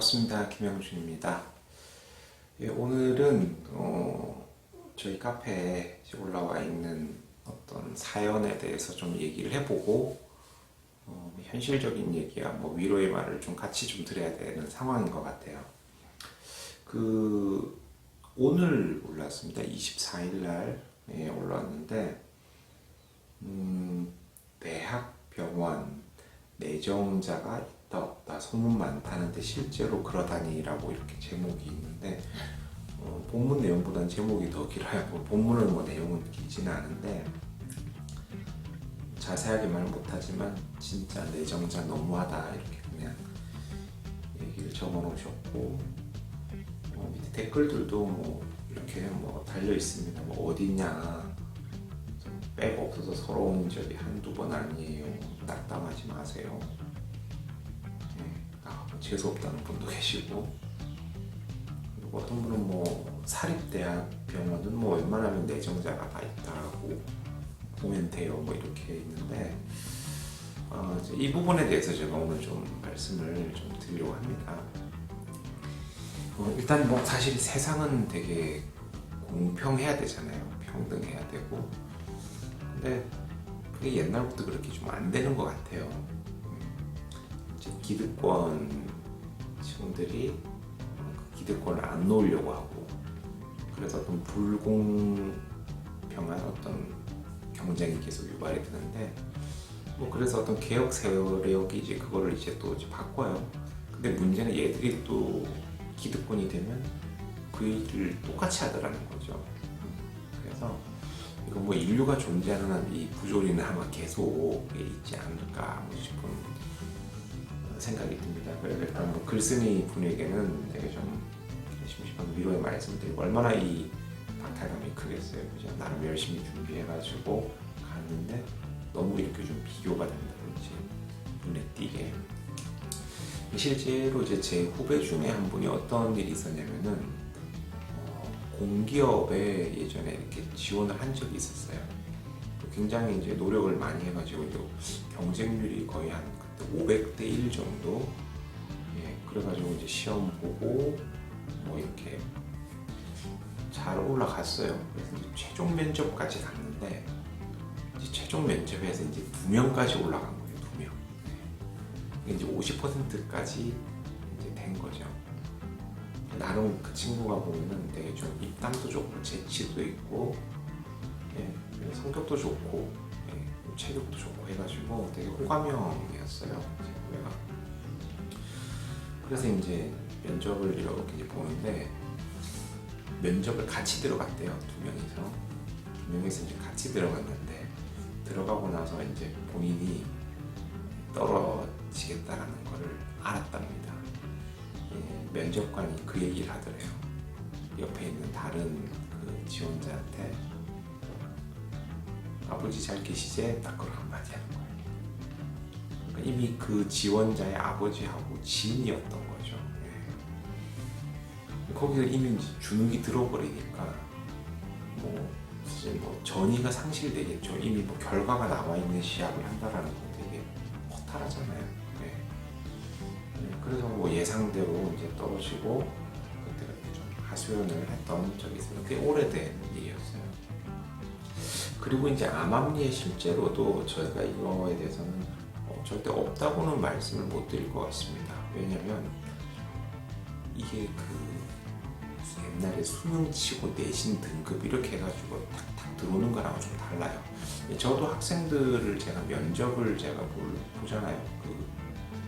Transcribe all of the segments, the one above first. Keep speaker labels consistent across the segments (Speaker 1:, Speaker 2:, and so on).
Speaker 1: 반갑습니다. 김영준입니다. 예, 오늘은 저희 카페에 올라와 있는 어떤 사연에 대해서 좀 얘기를 해보고 현실적인 얘기야 뭐 위로의 말을 좀 같이 좀 드려야 되는 상황인 것 같아요. 오늘 올랐습니다. 24일 날에 올랐는데 대학병원 내정자가 있다 없다 소문 많다는데 실제로 그러다니라고 이렇게 제목이 있는데 본문 내용보다는 제목이 더 길어요. 본문은 뭐 내용은 길지는 않은데 자세하게 말 못하지만 진짜 내정자 너무하다 이렇게 그냥 얘기를 적어놓으셨고 밑에 댓글들도 뭐 이렇게 뭐 달려 있습니다. 뭐 어딨냐, 백 없어서 서러운 적이 한두 번 아니에요. 낙담하지 마세요. 뭐 재수없다는 분도 계시고, 그리고 어떤 분은 뭐 사립대학 병원은 뭐 웬만하면 내정자가 다 있다고 보면 돼요. 뭐 이렇게 있는데 이 부분에 대해서 제가 오늘 좀 말씀을 좀 드리려고 합니다. 일단 뭐 사실 세상은 되게 공평해야 되잖아요. 평등해야 되고. 근데 그게 옛날부터 그렇게 좀 안 되는 것 같아요. 이제 기득권 층들이 그 기득권을 안 놓으려고 하고, 그래서 어떤 불공평한 어떤 경쟁이 계속 유발이 되는데, 뭐 그래서 어떤 개혁 세력이 이제 그거를 이제 또 이제 바꿔요. 근데 문제는 얘들이 또 기득권이 되면 그 일을 똑같이 하더라는 거죠. 그래서 이거 뭐 인류가 존재하는 한 이 부조리는 아마 계속 있지 않을까 싶은 생각이 듭니다. 그래서 일단 뭐 글쓴이 분에게는 되게 좀 심심한 위로의 말씀드리고, 얼마나 이 박탈감이 크겠어요. 그죠? 나름 열심히 준비해가지고 갔는데 너무 이렇게 좀 비교가 된다든지 눈에 띄게. 실제로 이제 제 후배 중에 한 분이 어떤 일이 있었냐면은 공기업에 예전에 이렇게 지원을 한 적이 있었어요. 굉장히 이제 노력을 많이 해가지고 이제 경쟁률이 거의 한 그때 500대 1 정도. 그래가지고 이제 시험 보고 뭐 이렇게 잘 올라갔어요. 그래서 이제 최종 면접까지 갔는데 이제 최종 면접에서 이제 2명까지 올라간 거예요. 2명. 이제 50%까지 이제 된 거죠. 나름 그 친구가 보면은 되게 좀 입담도 좋고 재치도 있고, 성격도 좋고, 체력도 좋고 해가지고 되게 호감형이었어요. 제 후배가. 그래서 이제 면접을 이렇게 이제 보는데 면접을 같이 들어갔대요. 2명이서 이제 같이 들어갔는데, 들어가고 나서 이제 본인이 떨어지겠다라는 거를 알았답니다. 면접관이 그 얘기를 하더래요. 옆에 있는 다른 그 지원자한테 아버지 잘 계시지? 딱 그걸 한마디 하는 거예요. 그러니까 이미 그 지원자의 아버지하고 지인이었던 거죠. 거기서 이미 주눅이 들어버리니까 사실 뭐 전이가 상실되겠죠. 이미 뭐 결과가 나와 있는 시합을 한다라는 건 되게 허탈하잖아요. 그래서 뭐 예상대로 이제 떨어지고, 그때가 좀 하소연을 했던 적이 있어요. 꽤 오래된 일이었어요. 그리고 이제 암암리에 실제로도 저희가 이거에 대해서는 절대 없다고는 말씀을 못 드릴 것 같습니다. 왜냐면 이게 옛날에 수능치고 내신 등급 이렇게 해가지고 탁탁 들어오는 거랑은 좀 달라요. 저도 학생들을 면접을 보잖아요.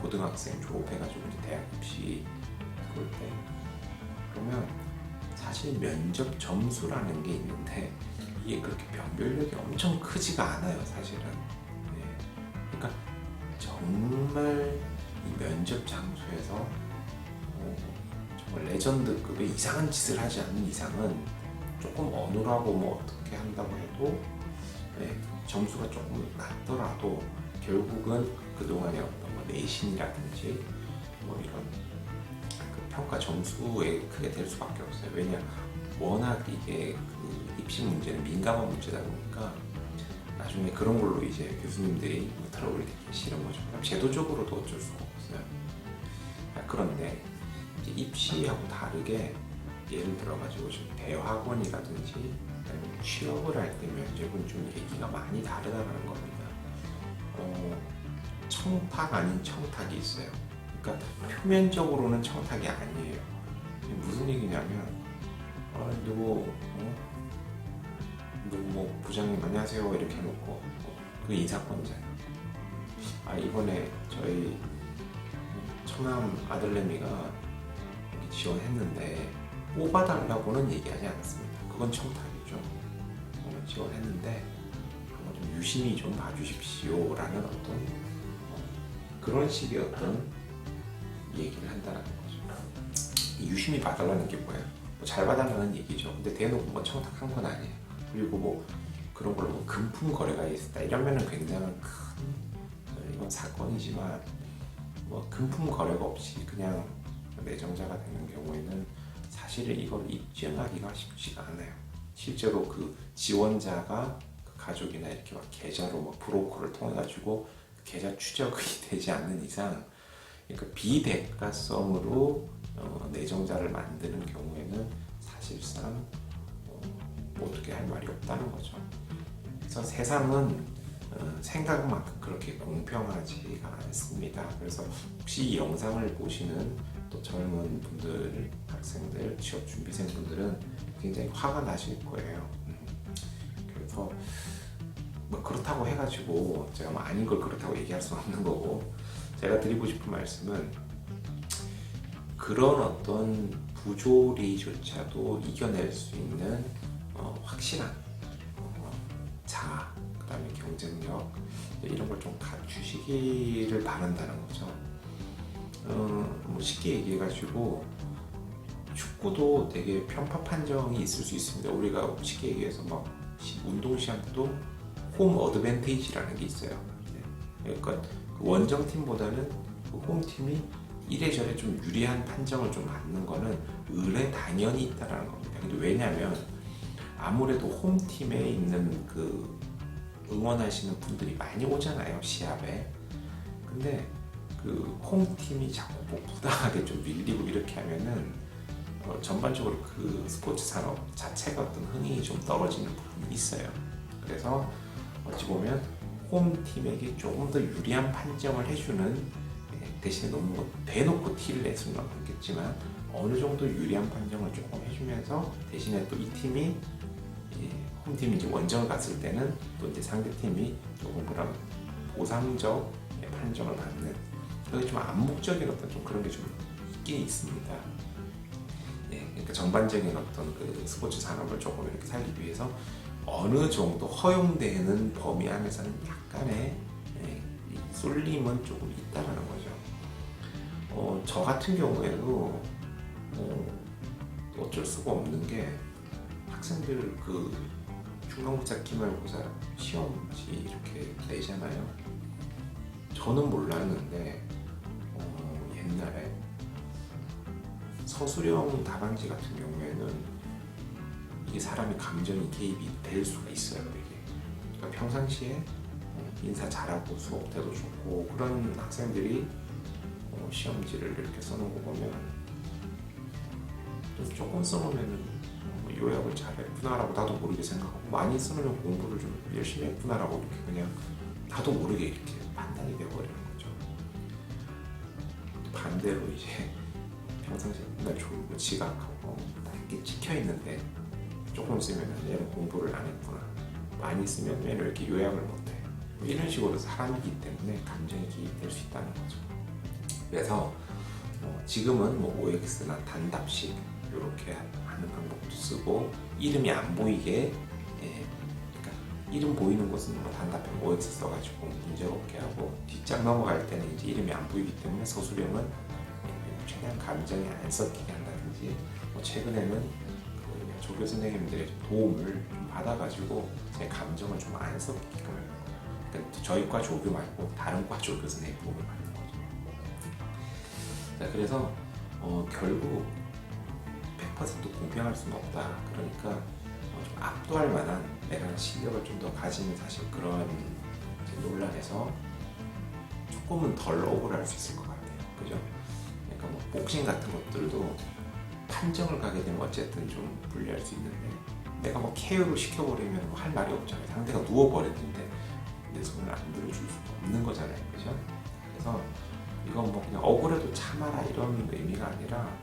Speaker 1: 고등학생 졸업해가지고 이제 대학 입시 그럴 때, 그러면 사실 면접 점수라는 게 있는데 이게 그렇게 변별력이 엄청 크지가 않아요, 사실은. 그러니까 정말 이 면접 장소에서 정말 레전드급의 이상한 짓을 하지 않는 이상은 조금 어눌하고 뭐 어떻게 한다고 해도 점수가 조금 낮더라도 결국은 그동안의 어떤 뭐 내신이라든지 뭐 이런 그 평가 점수에 크게 될 수밖에 없어요. 왜냐, 워낙 이게 그 입시 문제는 민감한 문제다 보니까 나중에 그런 걸로 이제 교수님들이 트러블이 되기 싫은 거죠. 제도적으로도 어쩔 수가 없어요. 그런데 이제 입시하고 다르게 예를 들어가지고 좀 대학원이라든지 아니면 취업을 할 때 면접은 좀 얘기가 많이 다르다는 겁니다. 청탁 아닌 청탁이 있어요. 그러니까 표면적으로는 청탁이 아니에요. 무슨 얘기냐면 누구 뭐 부장님 안녕하세요 이렇게 해놓고 그 인사권자예요. 이번에 저희 처남 아들내미가 지원했는데 뽑아달라고는 얘기하지 않았습니다. 그건 청탁이죠. 지원했는데 좀 유심히 좀 봐주십시오라는 어떤 그런 식의 어떤 얘기를 한다는 거죠. 유심히 봐달라는 게 뭐예요? 잘 봐달라는 얘기죠. 근데 대놓고 뭐 청탁한 건 아니에요. 그리고 뭐 그런 걸로 뭐 금품 거래가 있었다 이러면은 굉장한 큰 이건 사건이지만 뭐 금품 거래가 없이 그냥 내정자가 되는 경우에는 사실은 이걸 입증하기가 쉽지가 않아요. 실제로 그 지원자가 그 가족이나 이렇게 막 계좌로 막 브로커를 통해 가지고 계좌 추적이 되지 않는 이상, 그러니까 비대가성으로 내정자를 만드는 경우에는 사실상 뭐 어떻게 할 말이 없다는 거죠. 그래서 세상은 생각만큼 그렇게 공평하지가 않습니다. 그래서 혹시 이 영상을 보시는 또 젊은 분들, 학생들, 취업 준비생 분들은 굉장히 화가 나실 거예요. 그래서 뭐 그렇다고 해가지고 제가 뭐 아닌 걸 그렇다고 얘기할 수는 없는 거고, 제가 드리고 싶은 말씀은 그런 어떤 부조리조차도 이겨낼 수 있는 확실한 자아, 그 다음에 경쟁력 이런 걸 좀 갖추시기를 바란다는 거죠. 뭐 쉽게 얘기해가지고 축구도 되게 편파 판정이 있을 수 있습니다. 우리가 쉽게 얘기해서 막 운동 시합도 홈 어드밴티지라는 게 있어요. 그러니까 그 원정팀보다는 그 홈팀이 이래저래 좀 유리한 판정을 좀 받는 거는 의례 당연히 있다라는 겁니다. 근데 왜냐면 아무래도 홈팀에 있는 그 응원하시는 분들이 많이 오잖아요, 시합에. 근데 그 홈팀이 자꾸 뭐 부당하게 좀 밀리고 이렇게 하면은 전반적으로 그 스포츠 산업 자체가 어떤 흥행이 좀 떨어지는 부분이 있어요. 그래서 어찌 보면 홈팀에게 조금 더 유리한 판정을 해주는, 대신에 너무 대놓고 티를 낼 수는 없겠지만 어느 정도 유리한 판정을 조금 해주면서, 대신에 또 이 팀이 홈팀이 이제 원정을 갔을 때는 또 이제 상대팀이 조금 그런 보상적 판정을 받는, 그게 좀 암묵적인 어떤 좀 그런 게 좀 있긴 있습니다. 그러니까 전반적인 어떤 그 스포츠 산업을 조금 이렇게 살리기 위해서 어느 정도 허용되는 범위 안에서는 약간의 쏠림은 조금 있다라는 거죠. 저 같은 경우에도 어쩔 수가 없는 게, 학생들 그 중간고사, 기말고사 시험지 이렇게 내잖아요. 저는 몰랐는데 옛날에 서술형 답안지 같은 경우에는 이게 사람의 감정이 개입이 될 수가 있어요. 이게 그러니까 평상시에 인사 잘하고 수업 때도 좋고 그런 학생들이 시험지를 이렇게 써놓은 거 보면 좀 조금 써놓으면 요약을 잘했구나라고 나도 모르게 생각하고, 많이 써놓으면 공부를 좀 열심히 했구나라고 이렇게 그냥 나도 모르게 이렇게 판단이 되어버리는 거죠. 반대로 이제 평상시에 맨날 졸고 지각하고 다 이렇게 찍혀있는데 조금 쓰면 얘는 공부를 안 했구나, 많이 쓰면 얘는 왜 이렇게 요약을 못해, 뭐 이런 식으로 사람이기 때문에 감정이 기입될 수 있다는 거죠. 그래서 지금은 뭐 OX나 단답식 이렇게 하는 방법도 쓰고, 이름이 안 보이게, 그러니까 이름 보이는 곳은 뭐 단답형 OX 써가지고 문제가 없게 하고, 뒷장 넘어갈 때는 이제 이름이 안 보이기 때문에 서술형은 최대한 감정이 안 섞이게 한다든지, 최근에는 그 조교 선생님들의 도움을 좀 받아가지고 제 감정을 좀 안 섞이게끔 하는 거예요. 그러니까 저희 과 조교 말고 다른 과 조교 선생님 도움을 받는 거죠. 자, 그래서 결국 100% 공평할 수는 없다. 그러니까 좀 압도할 만한 내가 실력을 좀 더 가지는, 사실 그런 논란에서 조금은 덜 억울할 수 있을 것 같아요. 그죠? 그러니까 뭐 복싱 같은 것들도 판정을 가게 되면 어쨌든 좀 불리할 수 있는데 내가 뭐 KO를 시켜버리면 뭐 할 말이 없잖아요. 상대가 누워버렸는데 내 손을 안 들어줄 수가 없는 거잖아요. 그죠? 그래서 이건 뭐 그냥 억울해도 참아라 이런 의미가 아니라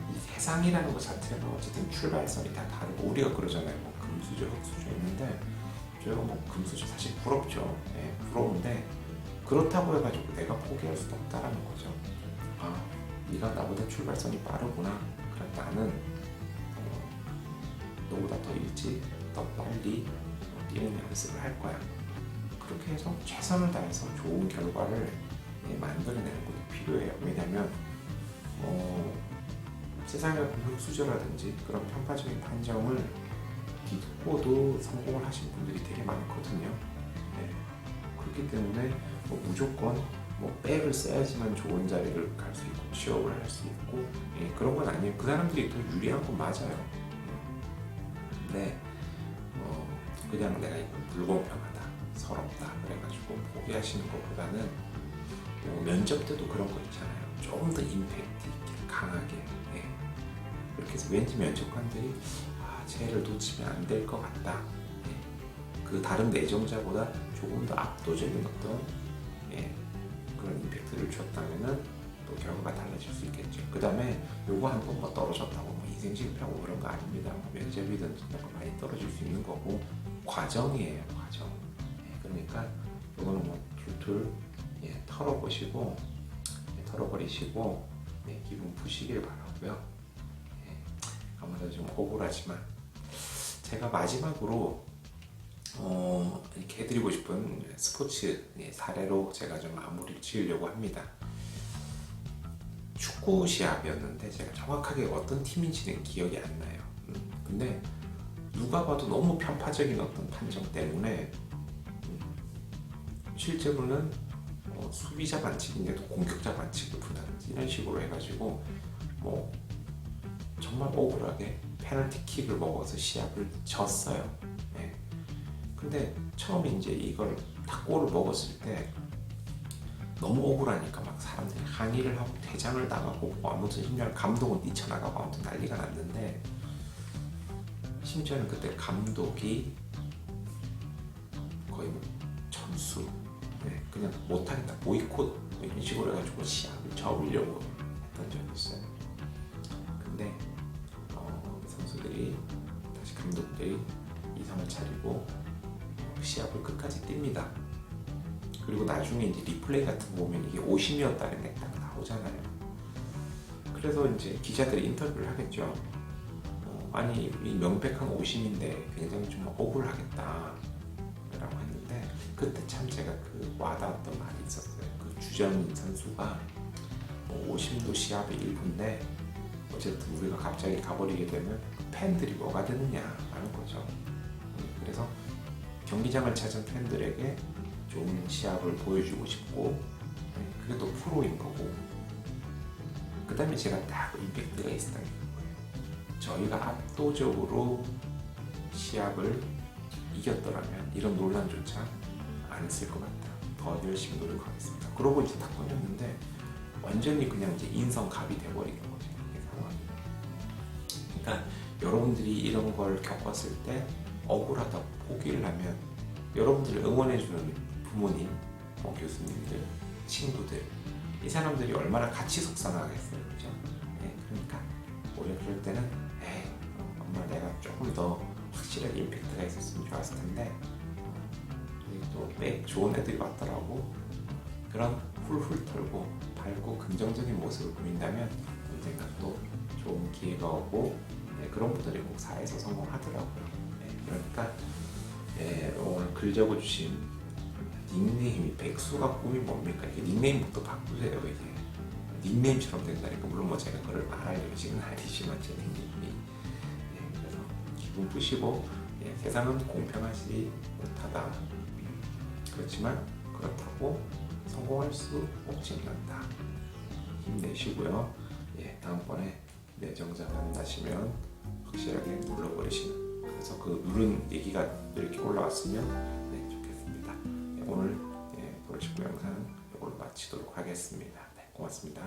Speaker 1: 이 세상이라는 것 자체가 어쨌든 출발선이 다 다르고 우리가 그러잖아요. 뭐 금수저, 흙수저 있는데 저희가 뭐 금수저 사실 부럽죠. 예, 부러운데 그렇다고 해가지고 내가 포기할 수는 없다라는 거죠. 아, 네가 나보다 출발선이 빠르구나. 그럼 나는 너보다 더 일찍, 더 빨리 뛰는 연습을 할 거야. 그렇게 해서 최선을 다해서 좋은 결과를 만들어내는 것도 필요해요. 왜냐하면 세상에 흙수저라든지 그런 편파적인 판정을 듣고도 성공을 하신 분들이 되게 많거든요. 네. 그렇기 때문에 뭐 무조건 뭐 백을 써야지만 좋은 자리를 갈 수 있고 취업을 할 수 있고 그런 건 아니에요. 그 사람들이 더 유리한 건 맞아요. 근데 그냥 내가 이거 불공평하다, 서럽다 그래가지고 포기하시는 것보다는 면접 때도 그런 거 있잖아요. 조금 더 임팩트 있게 강하게 이렇게 해서 왠지 면접관들이 쟤를 놓치면 안 될 것 같다. 그 다른 내정자보다 조금 더 압도적인 어떤 그런 임팩트를 줬다면은 또 결과가 달라질 수 있겠죠. 그 다음에 요거 한 번 뭐 떨어졌다고 뭐 인생 실패하고 그런 거 아닙니다. 면접이든 많이 떨어질 수 있는 거고 과정이에요. 과정. 그러니까 요거는 뭐 툴툴 털어보시고 털어버리시고 기분 푸시길 바라고요. 아무래도 좀 억울하지만 제가 마지막으로 이렇게 해드리고 싶은 스포츠 사례로 제가 좀 마무리를 지으려고 합니다. 축구 시합이었는데 제가 정확하게 어떤 팀인지는 기억이 안 나요. 근데 누가 봐도 너무 편파적인 어떤 판정 때문에 실제로는 수비자 반칙인데도 공격자 반칙을 부다든지 이런 식으로 해가지고 뭐 정말 억울하게 페널티킥을 먹어서 시합을 졌어요. 근데 처음에 이제 이걸 딱 골을 먹었을 때 너무 억울하니까 막 사람들이 항의를 하고 퇴장을 당하고 뭐 아무튼 심지어 감독은 뛰쳐나가고 아무튼 난리가 났는데 심지어는 그때 감독이 거의 뭐 점수 그냥 못하겠다 보이콧 뭐 이런 식으로 해가지고 시합을 접으려고 했던 적이 있어요. 근데 선수들이 다시 감독들이 이성을 차리고 시합을 끝까지 뜁니다. 그리고 나중에 이제 리플레이 같은 거 보면 이게 오심이었다는 게 딱 나오잖아요. 그래서 이제 기자들이 인터뷰를 하겠죠. 아니 이 명백한 오심인데 굉장히 좀 억울하겠다 라고 했는데 그때 참 제가 그 와닿았던 말이 있었어요. 그 주전 선수가 뭐 오심도 시합의 일부인데 어쨌든 우리가 갑자기 가버리게 되면 팬들이 뭐가 되느냐라는 거죠. 그래서 경기장을 찾은 팬들에게 좋은 시합을 보여주고 싶고 그게 또 프로인 거고 그 다음에 제가 딱 임팩트가 있었던 거예요. 저희가 압도적으로 시합을 이겼더라면 이런 논란조차 안 했을 것 같다. 더 열심히 노력하겠습니다. 그러고 이제 딱 꺼냈는데 완전히 그냥 이제 인성갑이 돼버리는 거죠. 이 상황이. 그러니까 여러분들이 이런 걸 겪었을 때 억울하다 포기를 하면 여러분들을 응원해주는 부모님, 교수님들, 친구들 이 사람들이 얼마나 같이 속상하겠어요. 그죠? 그러니까 오히려 그럴 때는 엄마 내가 조금 더 확실하게 임팩트가 있었으면 좋았을 텐데 또 좋은 애들이 왔더라고. 그런 훌훌 털고 밝고 긍정적인 모습을 보인다면 언젠가 또 좋은 기회가 오고 그런 분들이 꼭 사회에서 성공하더라고요. 그러니까 오늘 글 적어주신 닉네임이 백수가 꿈이 뭡니까? 이게 닉네임부터 바꾸세요. 이게 닉네임처럼 된다니까. 물론 뭐 제가 그걸 말하려고 지금 아니지만 제 닉네임이 그래서 기분 푸시고 세상은 공평하지 못하다. 그렇지만 그렇다고 성공할 수 없지는 않다. 힘내시고요. 다음번에 내정자 만나시면 확실하게 눌러버리시는 그래서 그 누른 얘기가 이렇게 올라왔으면 좋겠습니다. 오늘 보시고 영상 이걸로 마치도록 하겠습니다. 고맙습니다.